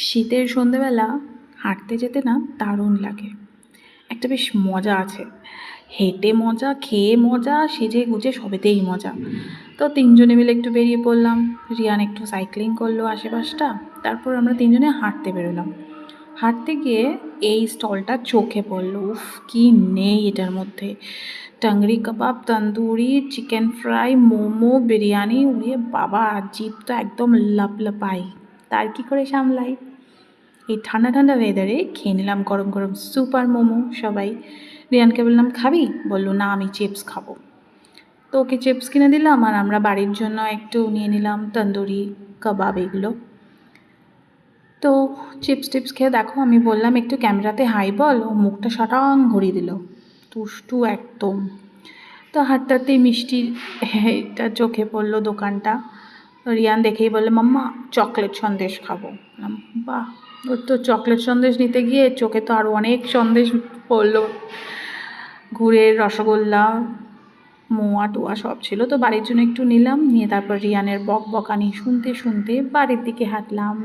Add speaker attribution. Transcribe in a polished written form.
Speaker 1: শীতের সন্ধেবেলা হাঁটতে যেতে না দারুণ লাগে। একটা বেশ মজা আছে। হেঁটে মজা, খেয়ে মজা, সেজে গুজে সবেতেই মজা। তো তিনজনে মিলে একটু বেরিয়ে পড়লাম। রিয়ান একটু সাইক্লিং করলো আশেপাশটা, তারপর আমরা তিনজনে হাঁটতে বেরোলাম। হাঁটতে গিয়ে এই স্টলটা চোখে পড়লো। উফ, কি নেই এটার মধ্যে! টাংরি কাবাব, তন্দুরি, চিকেন ফ্রাই, মোমো, বিরিয়ানি, উড়িয়ে বাবা, জিভ তো একদম লাপলাপাই। তার কি করে সামলাই! এই ঠান্ডা ঠান্ডা ওয়েদারে খেয়ে নিলাম গরম গরম স্যুপ আর মোমো সবাই। রিয়ানকে বললাম, খাবি? বললো, না, আমি চিপস খাবো। তো ওকে চিপস কিনে দিলাম, আর আমরা বাড়ির জন্য একটু নিয়ে নিলাম তন্দুরি কাবাব এগুলো। তো চিপস টিপস খেয়ে দেখো, আমি বললাম একটু ক্যামেরাতে হাই বল, ও মুখটা শটাং ঘুরিয়ে দিল, দুষ্টু একদম। তো হাঁটতে হাঁটতেই মিষ্টির এটা চোখে পড়লো দোকানটা। রিয়ান দেখেই বললো, মাম্মা চকলেট সন্দেশ খাবো। বললাম, বাহ! ওর তো চকলেট সন্দেশ নিতে গিয়ে চোখে তো আরও অনেক সন্দেশ পড়লো, গুড়ের রসগোল্লা, মোয়া টোয়া সব ছিল। তো বাড়ির জন্য একটু নিলাম, নিয়ে তারপর রিয়ানের বক বকানি শুনতে শুনতে বাড়ির দিকে হাঁটলাম।